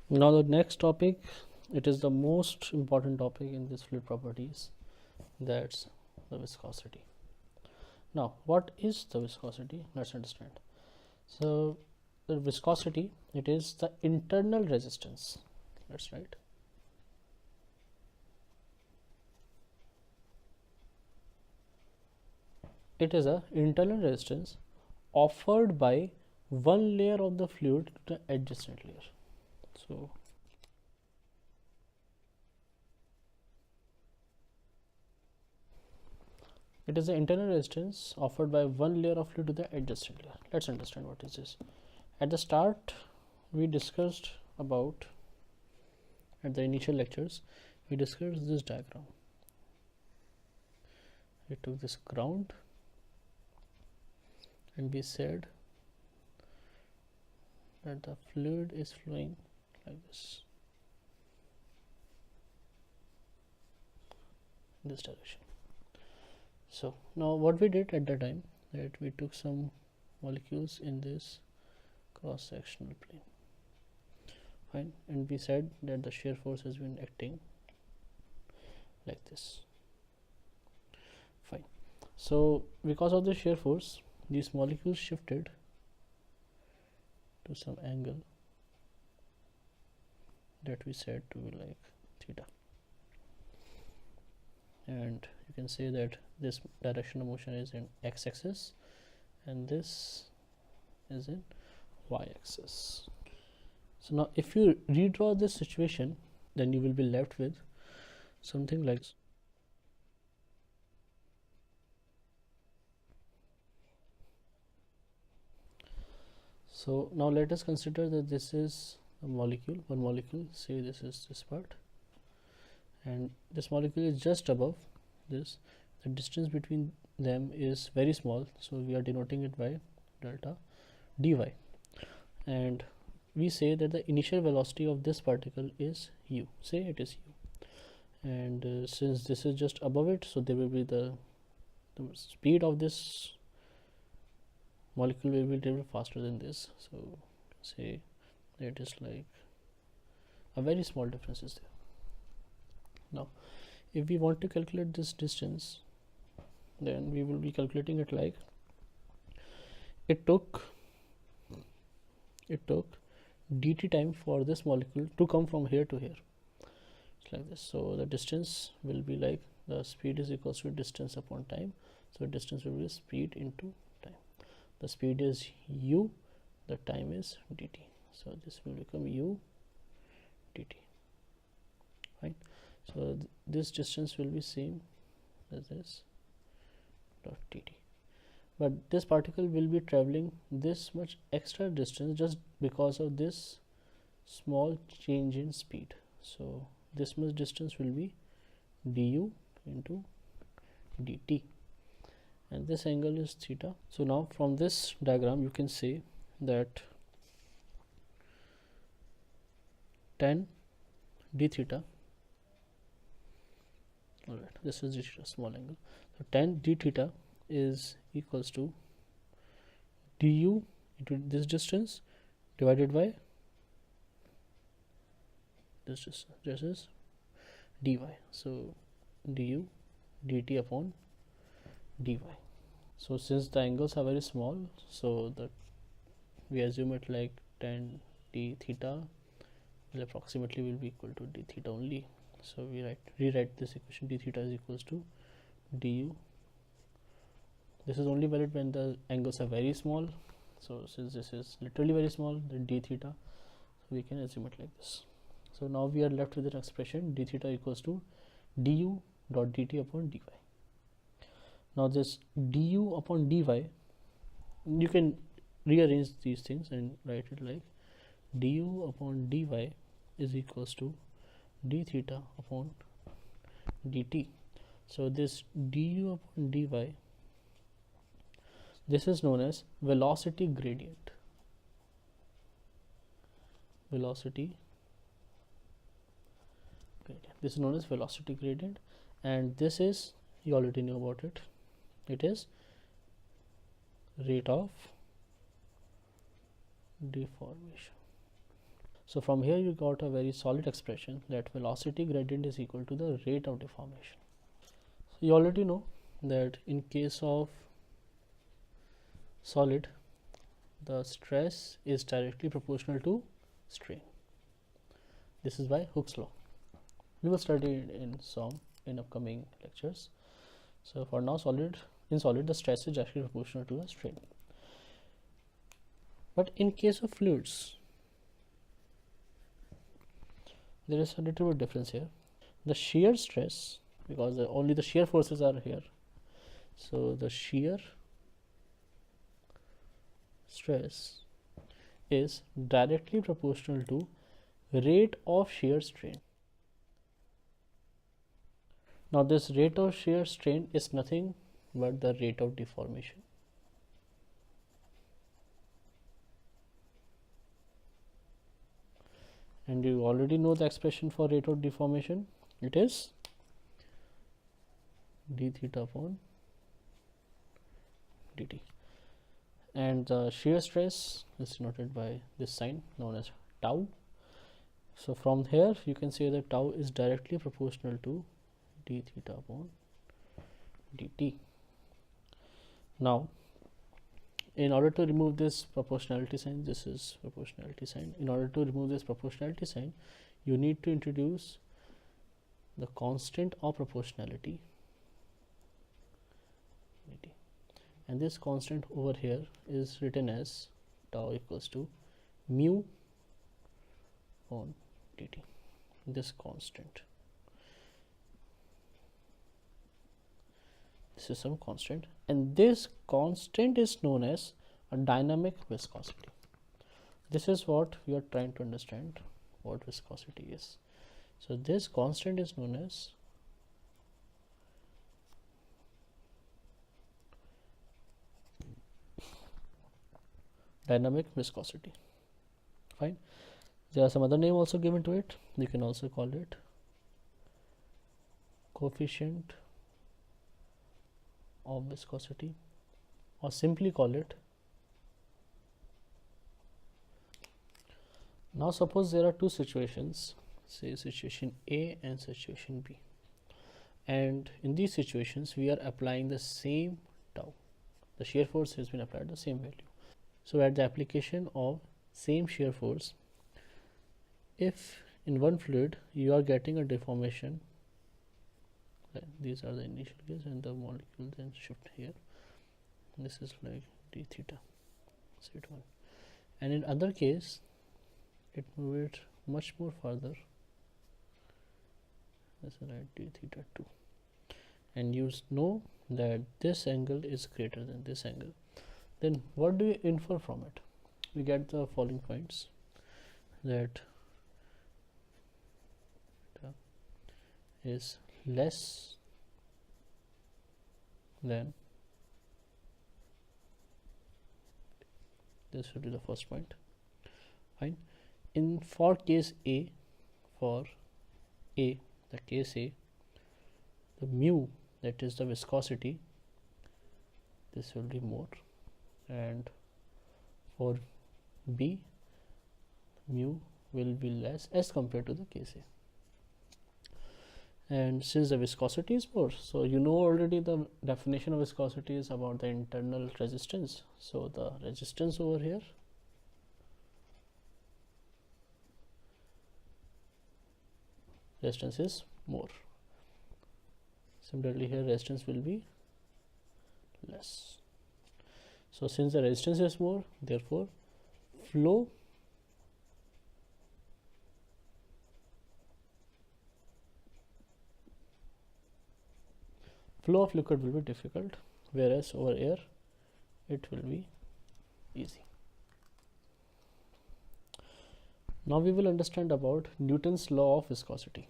Now the next topic, it is the most important topic in this fluid properties, that's the viscosity. Now what is the viscosity? Let's understand. So the viscosity, it is the internal resistance. That's right. It is a internal resistance offered by one layer of the fluid to the adjacent layer. So it is the internal resistance offered by one layer of fluid to the adjacent layer. Let's understand what is this. At the start, we discussed about, at the initial lectures, we discussed this diagram. We took this ground and we said that the fluid is flowing like this, in this direction. So now what we did at the time, that we took some molecules in this cross-sectional plane, fine, and we said that the shear force has been acting like this, fine. So because of the shear force, these molecules shifted to some angle that we said to be like theta, and you can say that this direction of motion is in x-axis and this is in y-axis. So now if you redraw this situation, then you will be left with something like this. So now let us consider that this is a molecule, one molecule, say this is this part, and this molecule is just above this. The distance between them is very small, so we are denoting it by delta dy, and we say that the initial velocity of this particle is u, say it is u, and since this is just above it, so there will be the speed of this molecule will be a little faster than this, so say that is like a very small difference is there. Now if we want to calculate this distance, then we will be calculating it like it took dt time for this molecule to come from here to here. It's like this. So the distance will be like the speed is equals to distance upon time, so distance will be speed into time. The speed is u, the time is dt, so this will become u dt, right? So this distance will be same as this dot dt, but this particle will be traveling this much extra distance just because of this small change in speed. So this much distance will be du into dt, and this angle is theta. So now from this diagram you can say that tan d theta, alright, this is d theta, small angle, so tan d theta is equals to du into this distance divided by this distance, this is dy, so du dt upon dy. So since the angles are very small, so that we assume it like tan d theta will approximately will be equal to d theta only. So we rewrite this equation, d theta is equals to du. This is only valid when the angles are very small, so since this is literally very small, then d theta, so we can assume it like this. So now we are left with an expression d theta equals to du dot dt upon dy. Now this du upon dy, you can rearrange these things and write it like du upon dy is equals to d theta upon dt. So this du upon dy, this is known as velocity gradient. Velocity gradient. This is known as velocity gradient, and this is, you already know about it. It is rate of deformation. So from here you got a very solid expression that velocity gradient is equal to the rate of deformation. So you already know that in case of solid, the stress is directly proportional to strain. This is by Hooke's law. We will study it in upcoming lectures. So for now, in solid the stress is directly proportional to the strain. But in case of fluids, there is a little bit difference here. The shear stress, because only the shear forces are here, so the shear stress is directly proportional to rate of shear strain. Now this rate of shear strain is nothing but the rate of deformation. And you already know the expression for rate of deformation. It is d theta upon dt. And the shear stress is denoted by this sign known as tau. So from here you can say that tau is directly proportional to d theta upon dt. Now in order to remove this proportionality sign, this is proportionality sign. In order to remove this proportionality sign, you need to introduce the constant of proportionality, and this constant over here is written as tau equals to mu on dt. This constant, this is some constant, and this constant is known as a dynamic viscosity. This is what we are trying to understand what viscosity is. So this constant is known as dynamic viscosity. Fine. There are some other name also given to it. You can also call it coefficient of viscosity, or simply call it. Now suppose there are two situations, say situation A and situation B, and in these situations we are applying the same tau. The shear force has been applied the same value. So at the application of same shear force, if in one fluid you are getting a deformation, these are the initial case, and the molecule then shift here, this is like d theta z1, and in other case it moved much more further, this is like d theta 2, and you know that this angle is greater than this angle. Then what do you infer from it? We get the following points, that is less than, this should be the first point. Fine. In for case A, the case A, the mu, that is the viscosity, this will be more, and for B, mu will be less as compared to the case A. And since the viscosity is more, so you know already the definition of viscosity is about the internal resistance. So the resistance over here resistance is more. Similarly here resistance will be less. So since the resistance is more, therefore flow of liquid will be difficult, whereas over air it will be easy. Now we will understand about Newton's law of viscosity.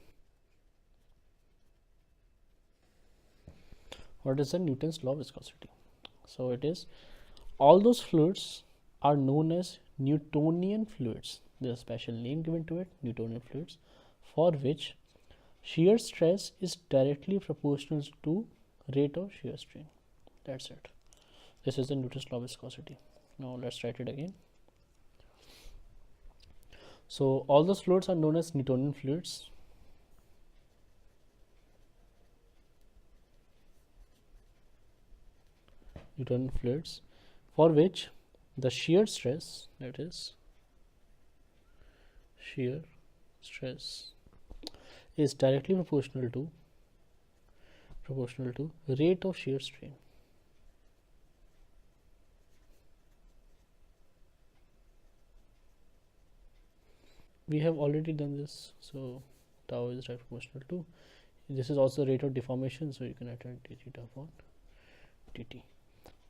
What is the Newton's law of viscosity? So it is, all those fluids are known as Newtonian fluids. There is a special name given to it, Newtonian fluids, for which shear stress is directly proportional to rate of shear strain. That's it. This is the Newton's law of viscosity. Now let's write it again. So all those fluids are known as Newtonian fluids. Newtonian fluids for which the shear stress, that is shear stress, is directly proportional to rate of shear strain. We have already done this, so tau is directly proportional to, this is also rate of deformation, so you can write d theta upon dt.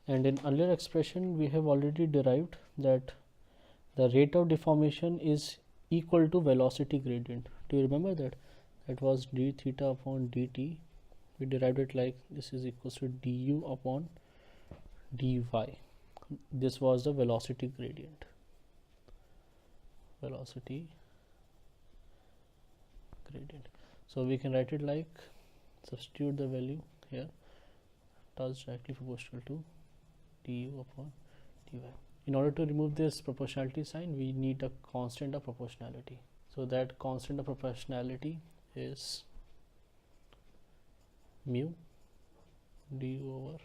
And in earlier expression we have already derived that the rate of deformation is equal to velocity gradient. Do you remember that? That was d theta upon dt. We derived it like this is equals to du upon dy. This was the velocity gradient. So we can write it like, substitute the value here, tau is directly proportional to du upon dy. In order to remove this proportionality sign, we need a constant of proportionality. So that constant of proportionality is mu du over.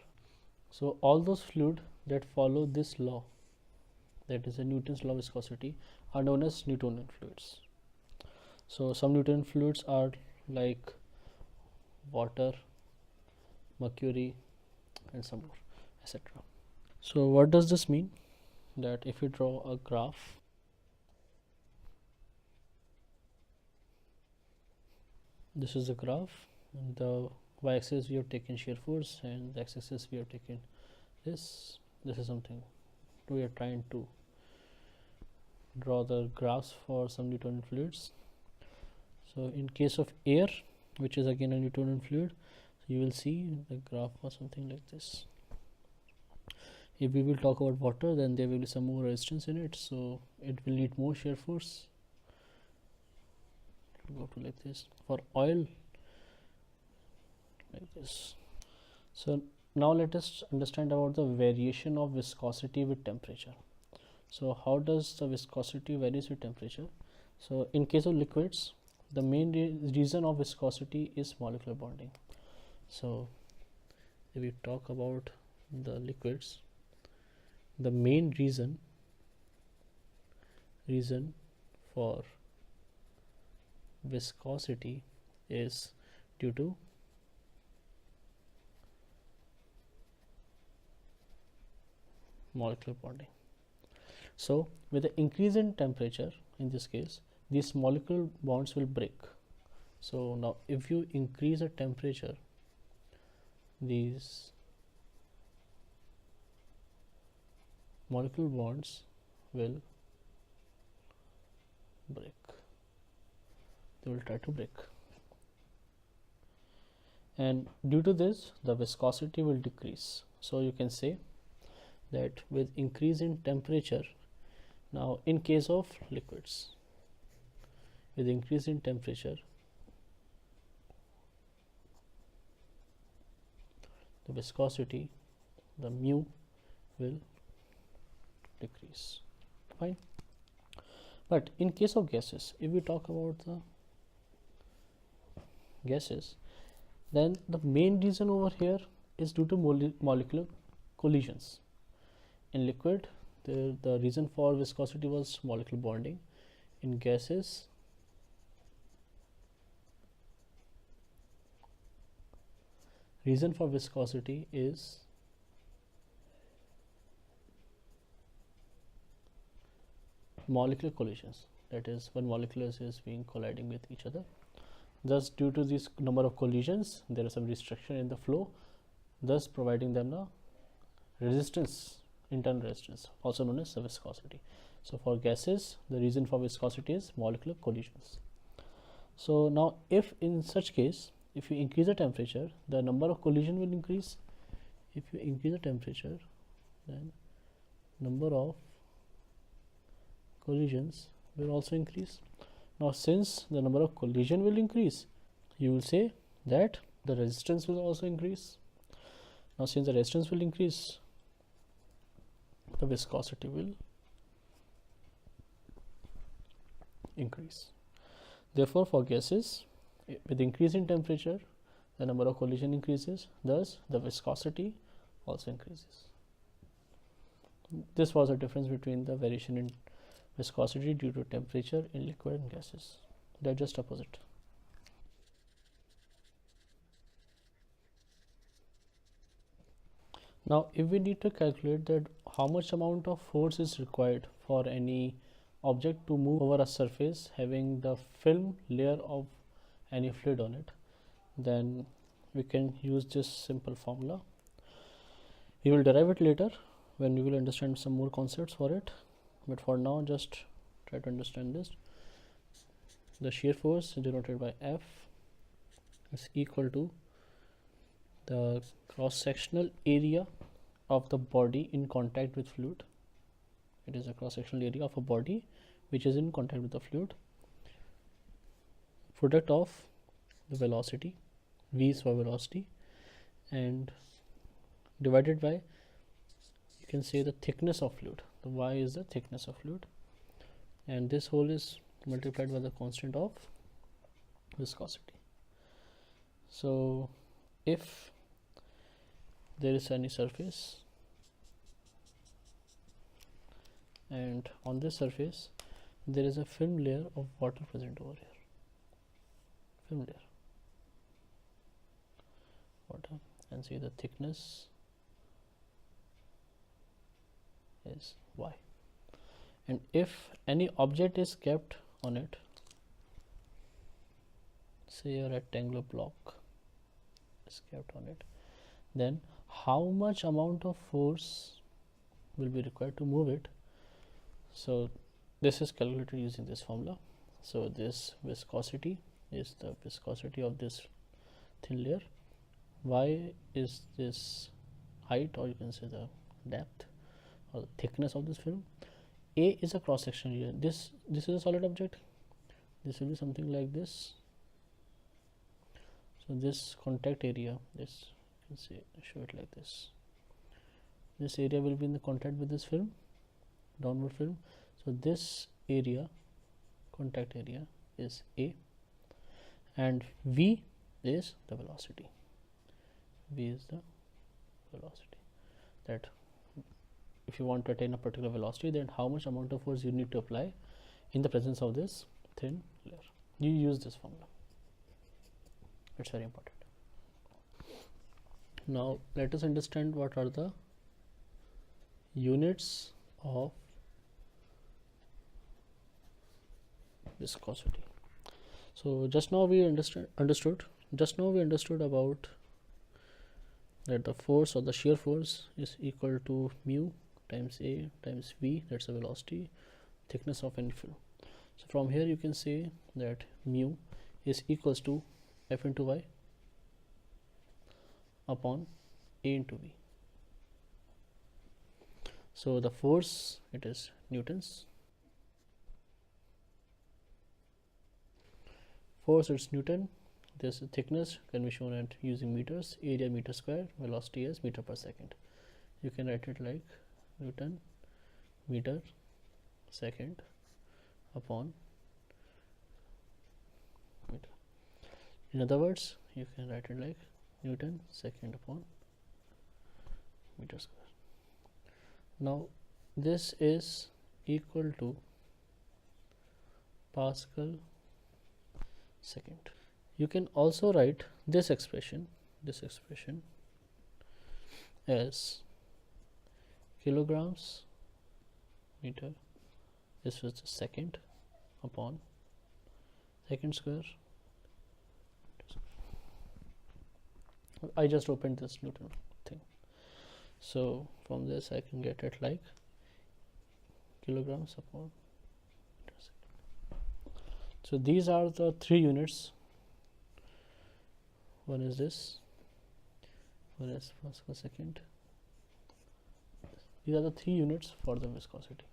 So all those fluid that follow this law, that is a Newton's law of viscosity, are known as Newtonian fluids. So some Newtonian fluids are like water, mercury, and some more, etc. So what does this mean? That if you draw a graph, this is a graph, and the y-axis we have taken shear force, and the x-axis we have taken this is something we are trying to draw the graphs for some Newtonian fluids. So in case of air, which is again a Newtonian fluid, you will see the graph or something like this. If we will talk about water, then there will be some more resistance in it, so it will need more shear force. It will go to like this. For oil, like this. So now let us understand about the variation of viscosity with temperature. So how does the viscosity varies with temperature? So in case of liquids, the main reason of viscosity is molecular bonding. So if we talk about the liquids, the main reason for viscosity is due to molecular bonding. So with the increase in temperature, in this case, these molecular bonds will break. So now if you increase the temperature, these molecular bonds will break. They will try to break. And due to this, the viscosity will decrease. So you can say that with increase in temperature, now in case of liquids, with increase in temperature, the viscosity, the mu, will decrease. Fine. But in case of gases, if we talk about the gases, then the main reason over here is due to molecular collisions. In liquid, the reason for viscosity was molecular bonding. In gases, reason for viscosity is molecular collisions, that is when molecules is being colliding with each other. Thus due to this number of collisions, there is some restriction in the flow, thus providing them the resistance, internal resistance, also known as viscosity. So for gases, the reason for viscosity is molecular collisions. So now if in such case, if you increase the temperature, the number of collision will increase. If you increase the temperature, then number of collisions will also increase. Now since the number of collision will increase, you will say that the resistance will also increase. Now since the resistance will increase, the viscosity will increase. Therefore, for gases, with increase in temperature, the number of collision increases, thus the viscosity also increases. This was the difference between the variation in viscosity due to temperature in liquid and gases. They are just opposite. Now, if we need to calculate that how much amount of force is required for any object to move over a surface having the film layer of any fluid on it, then we can use this simple formula. We will derive it later when we will understand some more concepts for it, but for now just try to understand this. The shear force denoted by F is equal to the cross-sectional area of the body in contact with fluid. It is a cross-sectional area of a body which is in contact with the fluid, product of the velocity, V is for velocity, and divided by, you can say, the thickness of fluid. The Y is the thickness of fluid, and this whole is multiplied by the constant of viscosity. So if there is any surface and on this surface there is a film layer of water present over here, film layer water, and see the thickness is Y, and if any object is kept on it, say a rectangular block is kept on it, then how much amount of force will be required to move it? So this is calculated using this formula. So this viscosity is the viscosity of this thin layer, Y is this height, or you can say the depth or the thickness of this film, A is a cross section area. This is a solid object, this will be something like this. So this contact area, this, you can say, show it like this, this area will be in the contact with this film, downward film. So this area, contact area, is A, and V is the velocity. V is the velocity. That if you want to attain a particular velocity, then how much amount of force you need to apply in the presence of this thin layer. You use this formula. It's very important. Now let us understand what are the units of viscosity. So just now we understood about that the force or the shear force is equal to mu times A times V, that's the velocity, thickness of any film. So from here you can say that mu is equals to F into Y upon A into V. So the force, it is newtons, force it's Newton, this thickness can be shown at using meters, area meter square, velocity is meter per second. You can write it like Newton meter second upon meter. In other words, you can write it like Newton second upon meter square. Now this is equal to Pascal second. You can also write this expression as kilograms meter, this was the second upon second square. I just opened this Newton thing, so from this I can get it like kilograms upon meter second. So these are the three units. One is this, one is Pascal second. These are the three units for the viscosity.